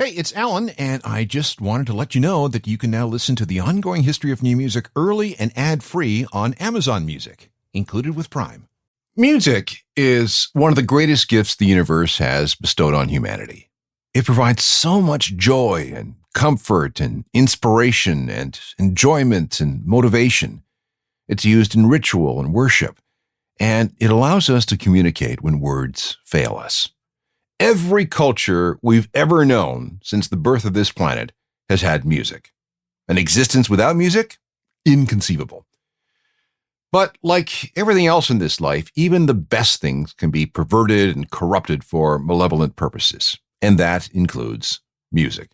Hey, it's Alan, and I just wanted to let you know that you can now listen to the ongoing history of new music early and ad-free on Amazon Music, included with Prime. Music is one of the greatest gifts the universe has bestowed on humanity. It provides so much joy and comfort and inspiration and enjoyment and motivation. It's used in ritual and worship, and it allows us to communicate when words fail us. Every culture we've ever known since the birth of this planet has had music. An existence without music? Inconceivable. But like everything else in this life, even the best things can be perverted and corrupted for malevolent purposes, and that includes music.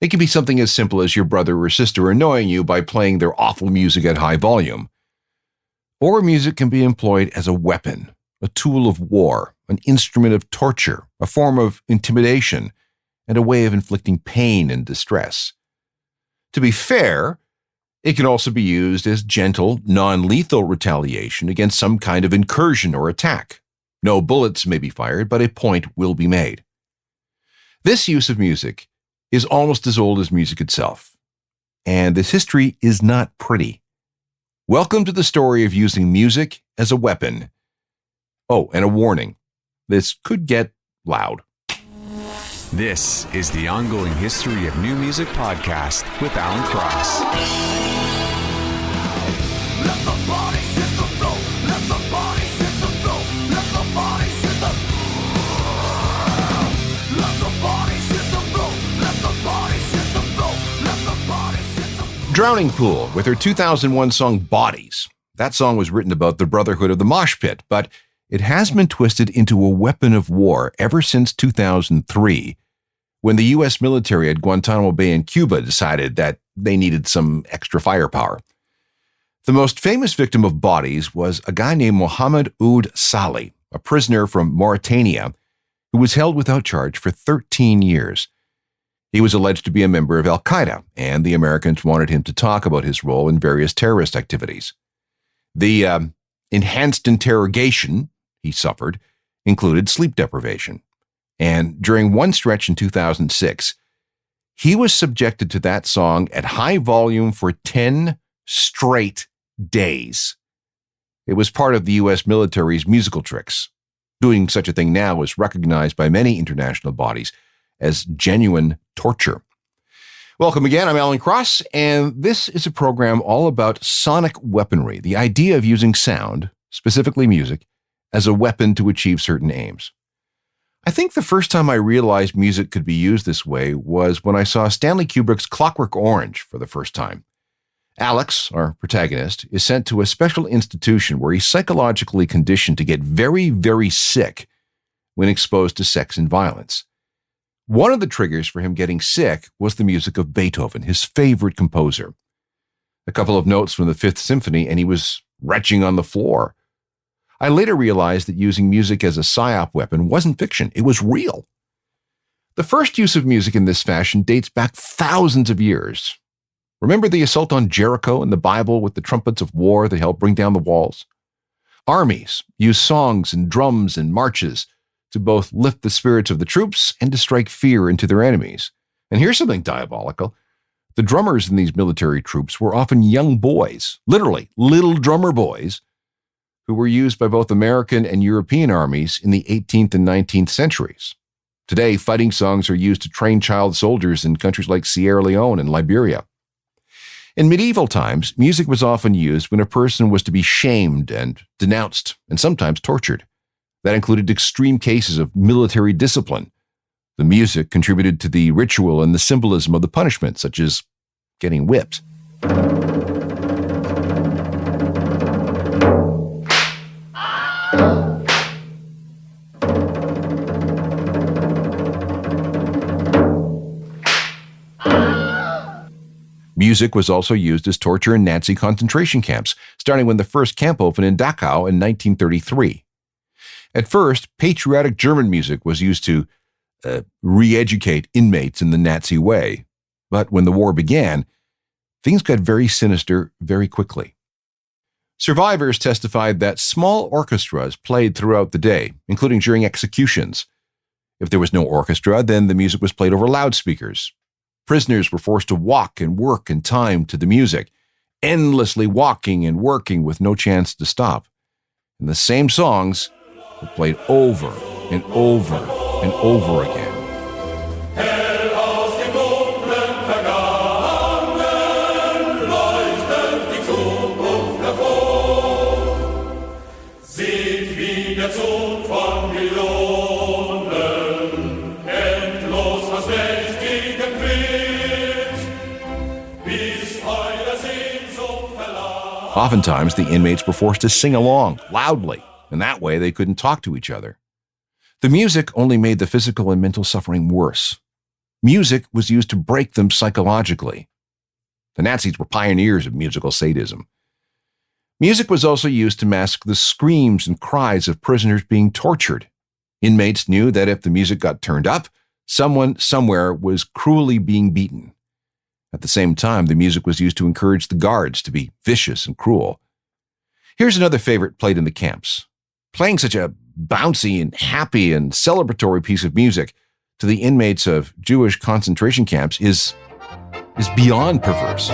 It can be something as simple as your brother or sister annoying you by playing their awful music at high volume. Or music can be employed as a weapon, a tool of war, an instrument of torture, a form of intimidation, and a way of inflicting pain and distress. To be fair, it can also be used as gentle, non-lethal retaliation against some kind of incursion or attack. No bullets may be fired, but a point will be made. This use of music is almost as old as music itself, and this history is not pretty. Welcome to the story of using music as a weapon. Oh, and a warning. This could get loud. This is the Ongoing History of New Music podcast with Alan Cross. Let the bodies hit the floor. Let the bodies hit the floor. Let the bodies hit the floor. Let the bodies hit the floor. Let the bodies hit the floor. Let the bodies hit the floor. Drowning Pool with her 2001 song Bodies. That song was written about the brotherhood of the mosh pit, but it has been twisted into a weapon of war ever since 2003, when the U.S. military at Guantanamo Bay in Cuba decided that they needed some extra firepower. The most famous victim of Bodies was a guy named Mohammed Oud Saleh, a prisoner from Mauritania, who was held without charge for 13 years. He was alleged to be a member of Al-Qaeda, and the Americans wanted him to talk about his role in various terrorist activities. The enhanced interrogation he suffered included sleep deprivation. And during one stretch in 2006, he was subjected to that song at high volume for 10 straight days. It was part of the U.S. military's musical tricks. Doing such a thing now is recognized by many international bodies as genuine torture. Welcome again, I'm Alan Cross, and this is a program all about sonic weaponry, the idea of using sound, specifically music, as a weapon to achieve certain aims. I think the first time I realized music could be used this way was when I saw Stanley Kubrick's Clockwork Orange for the first time. Alex, our protagonist, is sent to a special institution where he's psychologically conditioned to get very, very sick when exposed to sex and violence. One of the triggers for him getting sick was the music of Beethoven, his favorite composer. A couple of notes from the Fifth Symphony, and he was retching on the floor. I later realized that using music as a psyop weapon wasn't fiction, it was real. The first use of music in this fashion dates back thousands of years. Remember the assault on Jericho in the Bible with the trumpets of war that helped bring down the walls? Armies used songs and drums and marches to both lift the spirits of the troops and to strike fear into their enemies. And here's something diabolical. The drummers in these military troops were often young boys, literally little drummer boys, who were used by both American and European armies in the 18th and 19th centuries. Today, fighting songs are used to train child soldiers in countries like Sierra Leone and Liberia. In medieval times, music was often used when a person was to be shamed and denounced and sometimes tortured. That included extreme cases of military discipline. The music contributed to the ritual and the symbolism of the punishment, such as getting whipped. Music was also used as torture in Nazi concentration camps, starting when the first camp opened in Dachau in 1933. At first, patriotic German music was used to re-educate inmates in the Nazi way. But when the war began, things got very sinister very quickly. Survivors testified that small orchestras played throughout the day, including during executions. If there was no orchestra, then the music was played over loudspeakers. Prisoners were forced to walk and work in time to the music, endlessly walking and working with no chance to stop. And the same songs were played over and over and over again. Oftentimes, the inmates were forced to sing along loudly, and that way they couldn't talk to each other. The music only made the physical and mental suffering worse. Music was used to break them psychologically. The Nazis were pioneers of musical sadism. Music was also used to mask the screams and cries of prisoners being tortured. Inmates knew that if the music got turned up, someone somewhere was cruelly being beaten. At the same time, the music was used to encourage the guards to be vicious and cruel. Here's another favorite played in the camps. Playing such a bouncy and happy and celebratory piece of music to the inmates of Jewish concentration camps is beyond perverse.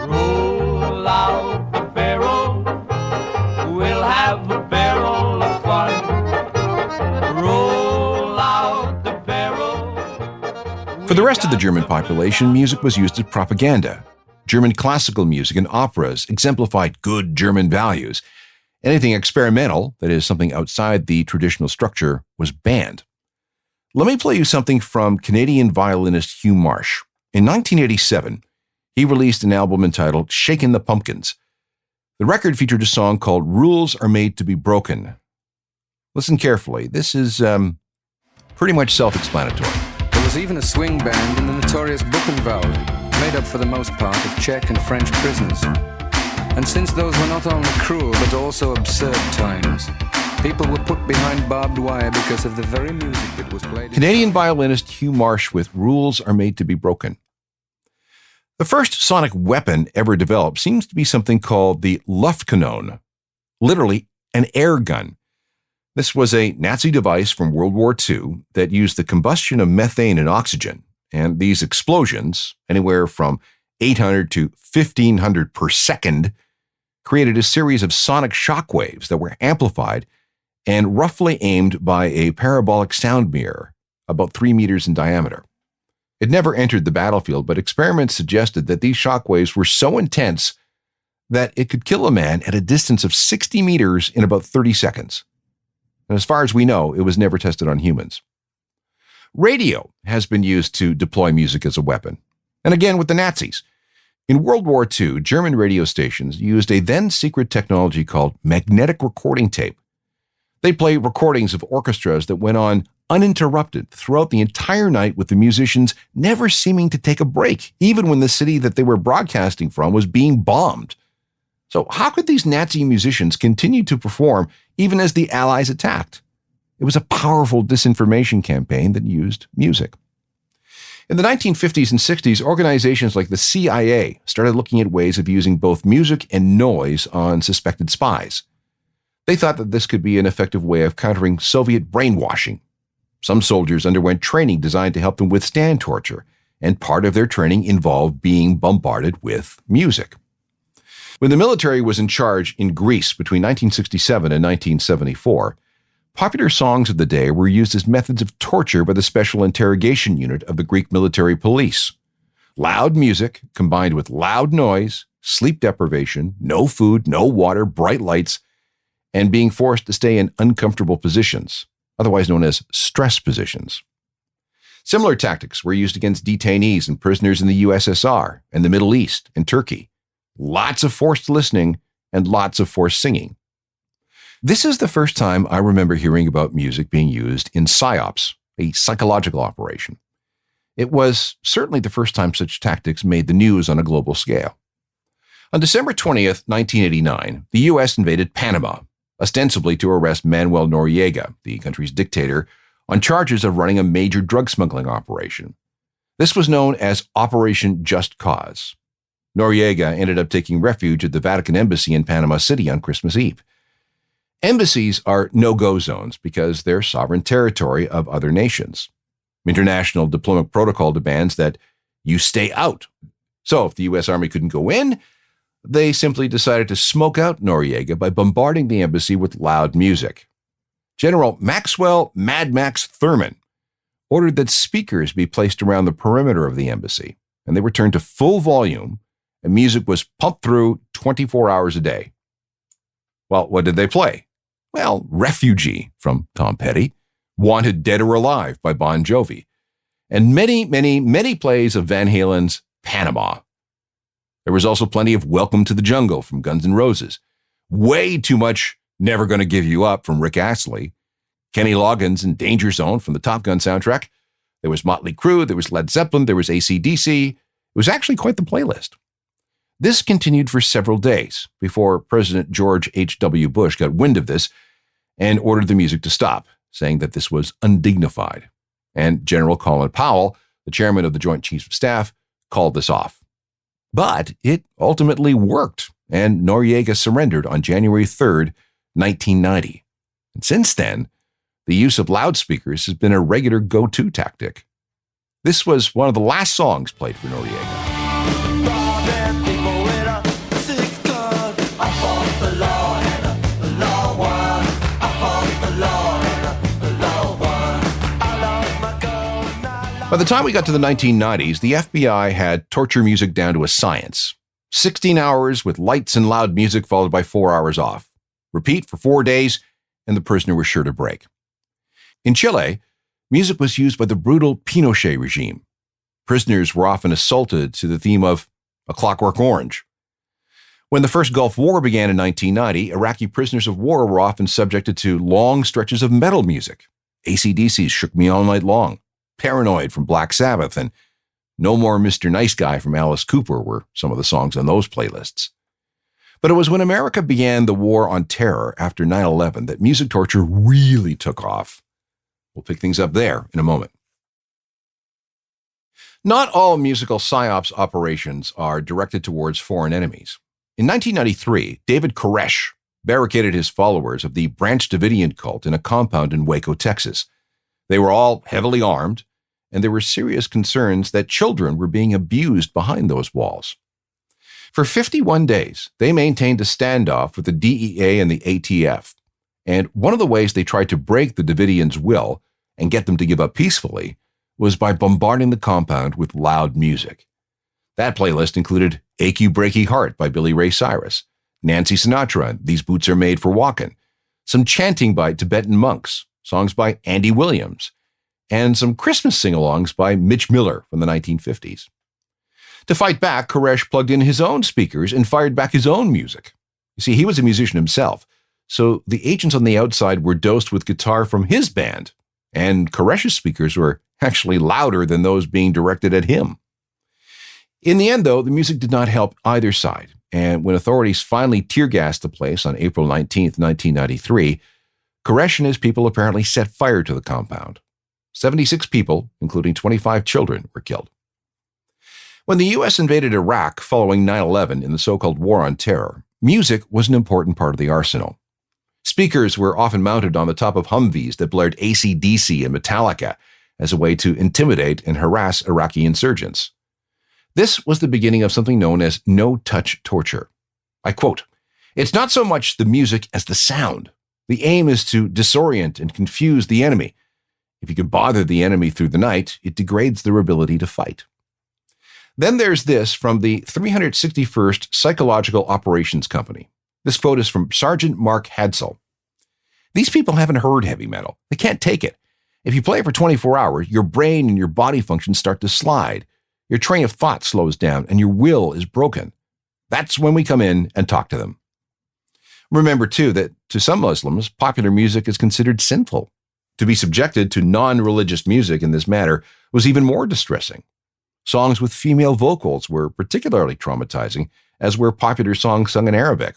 Roll out the barrel, we'll have a barrel of fun. Roll out the barrel. For the rest of the German population, music was used as propaganda. German classical music and operas exemplified good German values. Anything experimental, that is, something outside the traditional structure, was banned. Let me play you something from Canadian violinist Hugh Marsh. In 1987, he released an album entitled Shakin' the Pumpkins. The record featured a song called Rules Are Made to Be Broken. Listen carefully. This is pretty much self-explanatory. There was even a swing band in the notorious Buchenwald, made up for the most part of Czech and French prisoners. And since those were not only cruel but also absurd times, people were put behind barbed wire because of the very music that was played. Canadian violinist Hugh Marsh with Rules Are Made to Be Broken. The first sonic weapon ever developed seems to be something called the Luftkanon, literally an air gun. This was a Nazi device from World War II that used the combustion of methane and oxygen, and these explosions, anywhere from 800 to 1500 per second, created a series of sonic shock waves that were amplified and roughly aimed by a parabolic sound mirror, about 3 meters in diameter. It never entered the battlefield, but experiments suggested that these shock waves were so intense that it could kill a man at a distance of 60 meters in about 30 seconds. And as far as we know, it was never tested on humans. Radio has been used to deploy music as a weapon. And again with the Nazis. In World War II, German radio stations used a then-secret technology called magnetic recording tape. They played recordings of orchestras that went on uninterrupted throughout the entire night, with the musicians never seeming to take a break, even when the city that they were broadcasting from was being bombed. So how could these Nazi musicians continue to perform even as the Allies attacked? It was a powerful disinformation campaign that used music. In the 1950s and 60s, organizations like the CIA started looking at ways of using both music and noise on suspected spies. They thought that this could be an effective way of countering Soviet brainwashing. Some soldiers underwent training designed to help them withstand torture, and part of their training involved being bombarded with music. When the military was in charge in Greece between 1967 and 1974, popular songs of the day were used as methods of torture by the Special Interrogation Unit of the Greek military police. Loud music combined with loud noise, sleep deprivation, no food, no water, bright lights, and being forced to stay in uncomfortable positions, otherwise known as stress positions. Similar tactics were used against detainees and prisoners in the USSR and the Middle East and Turkey. Lots of forced listening and lots of forced singing. This is the first time I remember hearing about music being used in PSYOPs, a psychological operation. It was certainly the first time such tactics made the news on a global scale. On December 20th, 1989, the U.S. invaded Panama, ostensibly to arrest Manuel Noriega, the country's dictator, on charges of running a major drug smuggling operation. This was known as Operation Just Cause. Noriega ended up taking refuge at the Vatican Embassy in Panama City on Christmas Eve. Embassies are no-go zones because they're sovereign territory of other nations. International diplomatic protocol demands that you stay out. So if the U.S. Army couldn't go in, they simply decided to smoke out Noriega by bombarding the embassy with loud music. General Maxwell Mad Max Thurman ordered that speakers be placed around the perimeter of the embassy, and they were turned to full volume, and music was pumped through 24 hours a day. Well, what did they play? Well, Refugee from Tom Petty, Wanted Dead or Alive by Bon Jovi, and many plays of Van Halen's Panama. There was also plenty of Welcome to the Jungle from Guns N' Roses, way too much Never Gonna Give You Up from Rick Astley, Kenny Loggins and Danger Zone from the Top Gun soundtrack. There was Motley Crue, there was Led Zeppelin, there was AC/DC. It was actually quite the playlist. This continued for several days before President George H.W. Bush got wind of this and ordered the music to stop, saying that this was undignified. And General Colin Powell, the chairman of the Joint Chiefs of Staff, called this off. But it ultimately worked, and Noriega surrendered on January 3rd, 1990. And since then, the use of loudspeakers has been a regular go-to tactic. This was one of the last songs played for Noriega. By the time we got to the 1990s, the FBI had torture music down to a science. 16 hours with lights and loud music followed by 4 hours off. Repeat for 4 days, and the prisoner was sure to break. In Chile, music was used by the brutal Pinochet regime. Prisoners were often assaulted to the theme of A Clockwork Orange. When the first Gulf War began in 1990, Iraqi prisoners of war were often subjected to long stretches of metal music. AC/DC's Shook Me All Night Long, Paranoid from Black Sabbath, and No More Mr. Nice Guy from Alice Cooper were some of the songs on those playlists. But it was when America began the war on terror after 9/11 that music torture really took off. We'll pick things up there in a moment. Not all musical psyops operations are directed towards foreign enemies. In 1993, David Koresh barricaded his followers of the Branch Davidian cult in a compound in Waco, Texas. They were all heavily armed, and there were serious concerns that children were being abused behind those walls. For 51 days, they maintained a standoff with the DEA and the ATF, and one of the ways they tried to break the Davidians' will and get them to give up peacefully was by bombarding the compound with loud music. That playlist included Achy Breaky Heart by Billy Ray Cyrus, Nancy Sinatra and These Boots Are Made for Walkin', some chanting by Tibetan monks, songs by Andy Williams, and some Christmas sing-alongs by Mitch Miller from the 1950s. To fight back, Koresh plugged in his own speakers and fired back his own music. You see, he was a musician himself, so the agents on the outside were dosed with guitar from his band, and Koresh's speakers were actually louder than those being directed at him. In the end, though, the music did not help either side, and when authorities finally tear-gassed the place on April 19, 1993, Koresh and his people apparently set fire to the compound. 76 people, including 25 children, were killed. When the U.S. invaded Iraq following 9/11 in the so-called War on Terror, music was an important part of the arsenal. Speakers were often mounted on the top of Humvees that blared AC/DC and Metallica as a way to intimidate and harass Iraqi insurgents. This was the beginning of something known as no-touch torture. I quote, "It's not so much the music as the sound. The aim is to disorient and confuse the enemy. If you can bother the enemy through the night, it degrades their ability to fight." Then there's this from the 361st Psychological Operations Company. This quote is from Sergeant Mark Hadsell. "These people haven't heard heavy metal. They can't take it. If you play it for 24 hours, your brain and your body functions start to slide. Your train of thought slows down and your will is broken. That's when we come in and talk to them." Remember, too, that to some Muslims, popular music is considered sinful. To be subjected to non-religious music in this manner was even more distressing. Songs with female vocals were particularly traumatizing, as were popular songs sung in Arabic.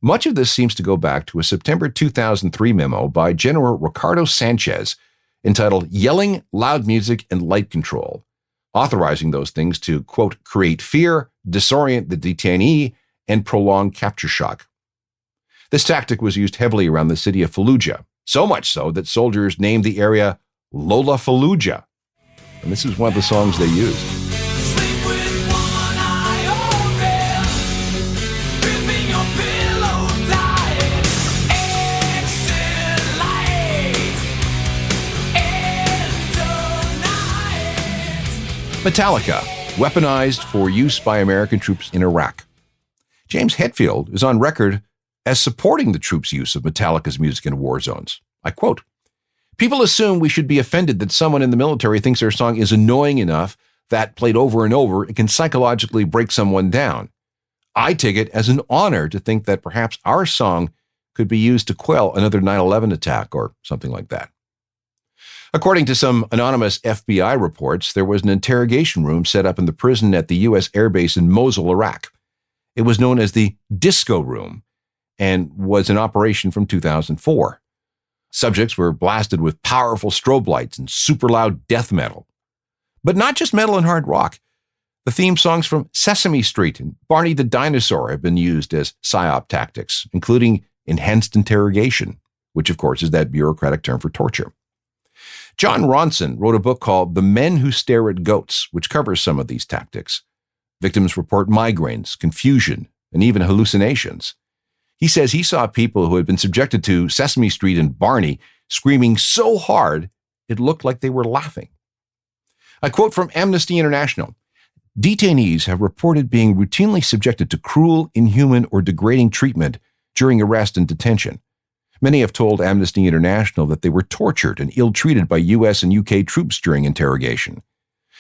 Much of this seems to go back to a September 2003 memo by General Ricardo Sanchez entitled Yelling, Loud Music, and Light Control, authorizing those things to, quote, create fear, disorient the detainee, and prolong capture shock. This tactic was used heavily around the city of Fallujah, so much so that soldiers named the area Lola Fallujah. And this is one of the songs they used. Sleep with one eye open, gripping your pillow tight. Exit light into night. Metallica, weaponized for use by American troops in Iraq. James Hetfield is on record as supporting the troops' use of Metallica's music in war zones. I quote, "People assume we should be offended that someone in the military thinks their song is annoying enough that, played over and over, it can psychologically break someone down. I take it as an honor to think that perhaps our song could be used to quell another 9/11 attack or something like that." According to some anonymous FBI reports, there was an interrogation room set up in the prison at the U.S. Air Base in Mosul, Iraq. It was known as the Disco Room and was in operation from 2004. Subjects were blasted with powerful strobe lights and super loud death metal. But not just metal and hard rock. The theme songs from Sesame Street and Barney the Dinosaur have been used as psyop tactics, including enhanced interrogation, which of course is that bureaucratic term for torture. John Ronson wrote a book called The Men Who Stare at Goats, which covers some of these tactics. Victims report migraines, confusion, and even hallucinations. He says he saw people who had been subjected to Sesame Street and Barney screaming so hard it looked like they were laughing. I quote from Amnesty International, "Detainees have reported being routinely subjected to cruel, inhuman, or degrading treatment during arrest and detention. Many have told Amnesty International that they were tortured and ill-treated by U.S. and U.K. troops during interrogation.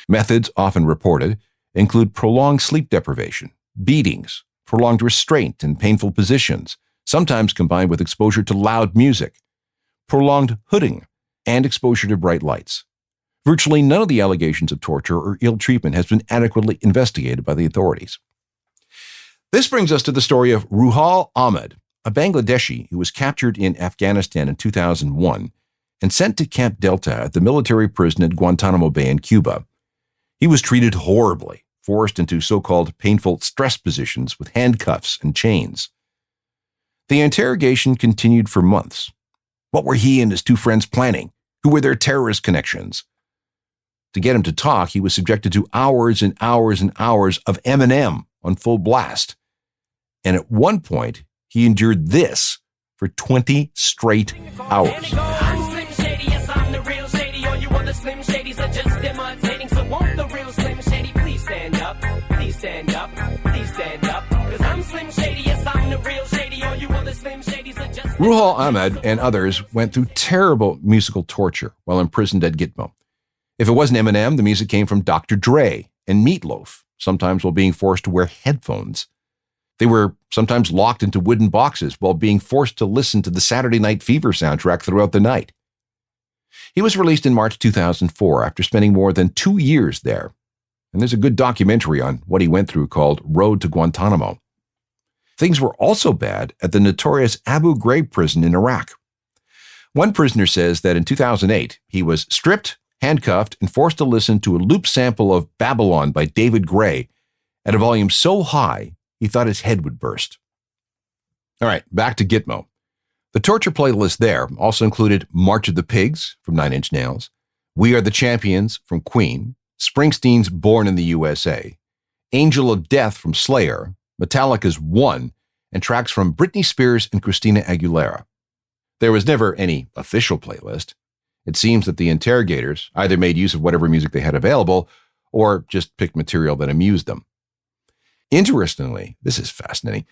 Methods often reported include prolonged sleep deprivation, beatings, prolonged restraint in painful positions, sometimes combined with exposure to loud music, prolonged hooding, and exposure to bright lights. Virtually none of the allegations of torture or ill treatment has been adequately investigated by the authorities." This brings us to the story of Ruhal Ahmed, a Bangladeshi who was captured in Afghanistan in 2001 and sent to Camp Delta at the military prison at Guantanamo Bay in Cuba. He was treated horribly, forced into so-called painful stress positions with handcuffs and chains. The interrogation continued for months. What were he and his two friends planning? Who were their terrorist connections? To get him to talk, he was subjected to hours and hours and hours of Eminem on full blast. And at one point, he endured this for 20 straight hours. I'm Slim Shady, yes, I'm the real Shady. All you other Slim Shadys are just imitating. So won't the real Slim Shady please stand up? Please stand up, please stand up. Cause I'm Slim Shady, yes, I'm the real Shady. All you other Slim Shadys are just... Ruhal Ahmed and others went through terrible musical torture while imprisoned at Gitmo. If it wasn't Eminem, the music came from Dr. Dre and Meatloaf, sometimes while being forced to wear headphones. They were sometimes locked into wooden boxes while being forced to listen to the Saturday Night Fever soundtrack throughout the night. He was released in March 2004 after spending more than 2 years there. And there's a good documentary on what he went through called Road to Guantanamo. Things were also bad at the notorious Abu Ghraib prison in Iraq. One prisoner says that in 2008, he was stripped, handcuffed, and forced to listen to a loop sample of Babylon by David Gray at a volume so high he thought his head would burst. All right, back to Gitmo. The torture playlist there also included March of the Pigs from Nine Inch Nails, We Are the Champions from Queen, Springsteen's Born in the USA, Angel of Death from Slayer, Metallica's One, and tracks from Britney Spears and Christina Aguilera. There was never any official playlist. It seems that the interrogators either made use of whatever music they had available or just picked material that amused them. Interestingly, this is fascinating,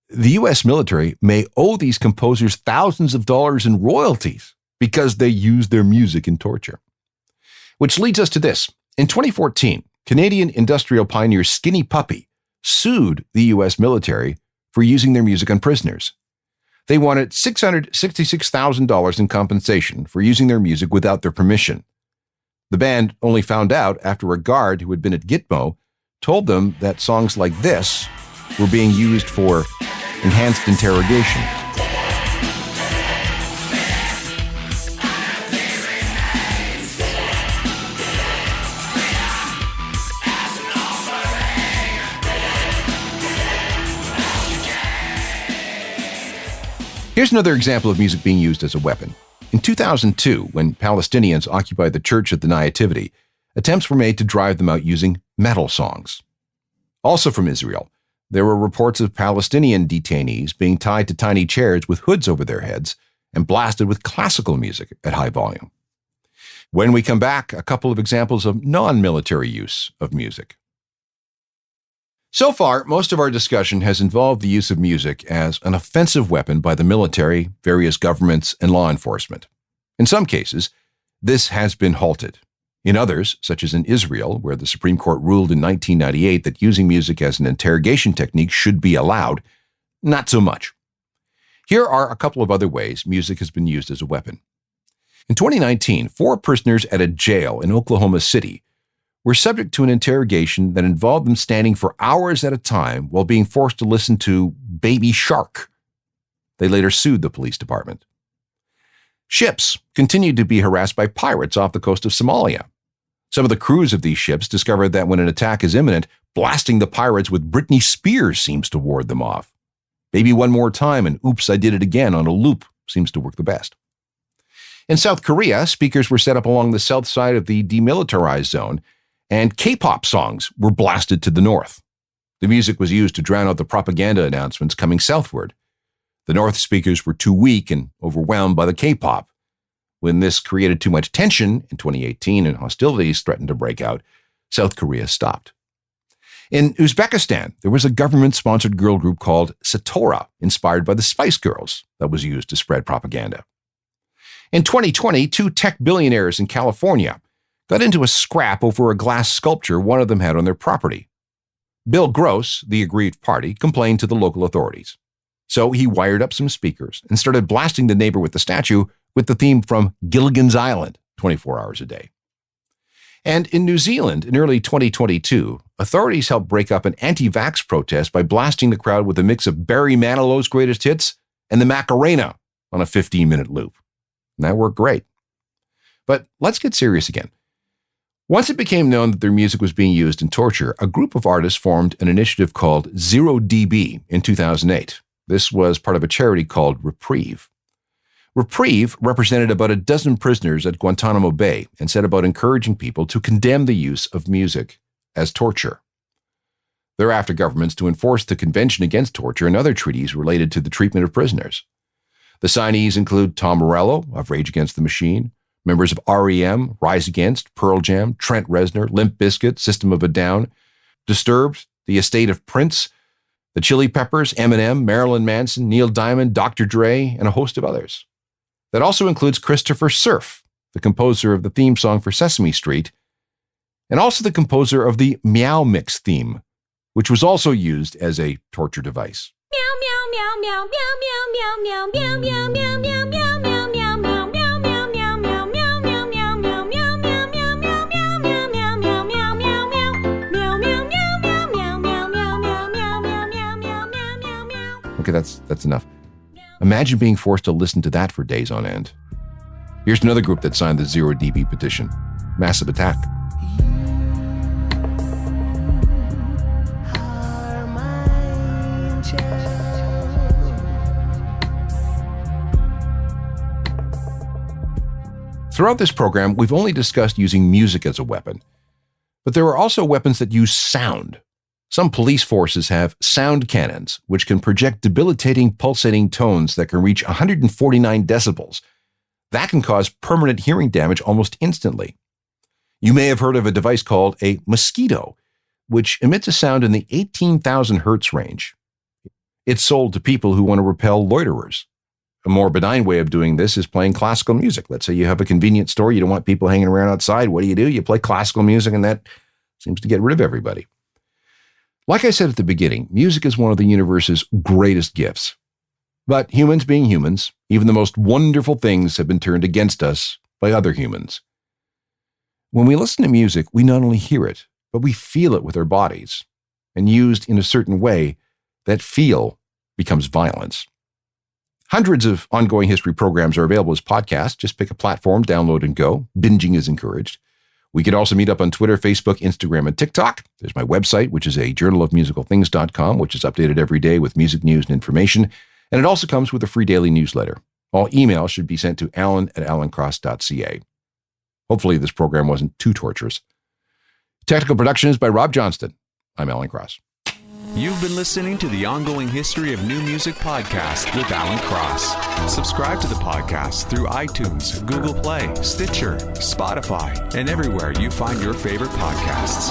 the U.S. military may owe these composers thousands of dollars in royalties because they used their music in torture. Which leads us to this. In 2014, Canadian industrial pioneer Skinny Puppy sued the U.S. military for using their music on prisoners. They wanted $666,000 in compensation for using their music without their permission. The band only found out after a guard who had been at Gitmo told them that songs like this were being used for enhanced interrogation. Here's another example of music being used as a weapon. In 2002, when Palestinians occupied the Church of the Nativity, attempts were made to drive them out using metal songs. Also from Israel, there were reports of Palestinian detainees being tied to tiny chairs with hoods over their heads and blasted with classical music at high volume. When we come back, a couple of examples of non-military use of music. So far, most of our discussion has involved the use of music as an offensive weapon by the military, various governments, and law enforcement. In some cases, this has been halted. In others, such as in Israel, where the Supreme Court ruled in 1998 that using music as an interrogation technique should be allowed, not so much. Here are a couple of other ways music has been used as a weapon. In 2019, 4 prisoners at a jail in Oklahoma City were subject to an interrogation that involved them standing for hours at a time while being forced to listen to Baby Shark. They later sued the police department. Ships continued to be harassed by pirates off the coast of Somalia. Some of the crews of these ships discovered that when an attack is imminent, blasting the pirates with Britney Spears seems to ward them off. Maybe one more time and Oops, I Did It Again on a loop seems to work the best. In South Korea, speakers were set up along the south side of the demilitarized zone, and K-pop songs were blasted to the north. The music was used to drown out the propaganda announcements coming southward. The north speakers were too weak and overwhelmed by the K-pop. When this created too much tension in 2018 and hostilities threatened to break out, South Korea stopped. In Uzbekistan, there was a government-sponsored girl group called Satora, inspired by the Spice Girls, that was used to spread propaganda. In 2020, 2 tech billionaires in California got into a scrap over a glass sculpture one of them had on their property. Bill Gross, the aggrieved party, complained to the local authorities. So he wired up some speakers and started blasting the neighbor with the statue with the theme from Gilligan's Island 24 hours a day. And in New Zealand, in early 2022, authorities helped break up an anti-vax protest by blasting the crowd with a mix of Barry Manilow's greatest hits and the Macarena on a 15-minute loop. And that worked great. But let's get serious again. Once it became known that their music was being used in torture, a group of artists formed an initiative called 0dB in 2008. This was part of a charity called Reprieve. Reprieve represented about a dozen prisoners at Guantanamo Bay and set about encouraging people to condemn the use of music as torture. They're after governments to enforce the Convention Against Torture and other treaties related to the treatment of prisoners. The signees include Tom Morello of Rage Against the Machine, members of REM, Rise Against, Pearl Jam, Trent Reznor, Limp Bizkit, System of a Down, Disturbed, The Estate of Prince, The Chili Peppers, Eminem, Marilyn Manson, Neil Diamond, Dr. Dre, and a host of others. That also includes Christopher Surf, the composer of the theme song for Sesame Street, and also the composer of the Meow Mix theme, which was also used as a torture device. Okay, that's enough. Imagine being forced to listen to that for days on end. Here's another group that signed the 0dB petition, Massive Attack. Throughout this program, we've only discussed using music as a weapon, but there are also weapons that use sound. Some police forces have sound cannons, which can project debilitating, pulsating tones that can reach 149 decibels. That can cause permanent hearing damage almost instantly. You may have heard of a device called a mosquito, which emits a sound in the 18,000 hertz range. It's sold to people who want to repel loiterers. A more benign way of doing this is playing classical music. Let's say you have a convenience store, you don't want people hanging around outside. What do? You play classical music, and that seems to get rid of everybody. Like I said at the beginning, music is one of the universe's greatest gifts. But humans being humans, even the most wonderful things have been turned against us by other humans. When we listen to music, we not only hear it, but we feel it with our bodies. And used in a certain way, that feel becomes violence. Hundreds of ongoing history programs are available as podcasts. Just pick a platform, download and go. Binging is encouraged. We could also meet up on Twitter, Facebook, Instagram, and TikTok. There's my website, which is a journalofmusicalthings.com, which is updated every day with music news and information. And it also comes with a free daily newsletter. All emails should be sent to alan@alancross.ca. Hopefully this program wasn't too torturous. Technical production is by Rob Johnston. I'm Alan Cross. You've been listening to the Ongoing History of New Music podcast with Alan Cross. Subscribe to the podcast through iTunes, Google Play, Stitcher, Spotify, and everywhere you find your favorite podcasts.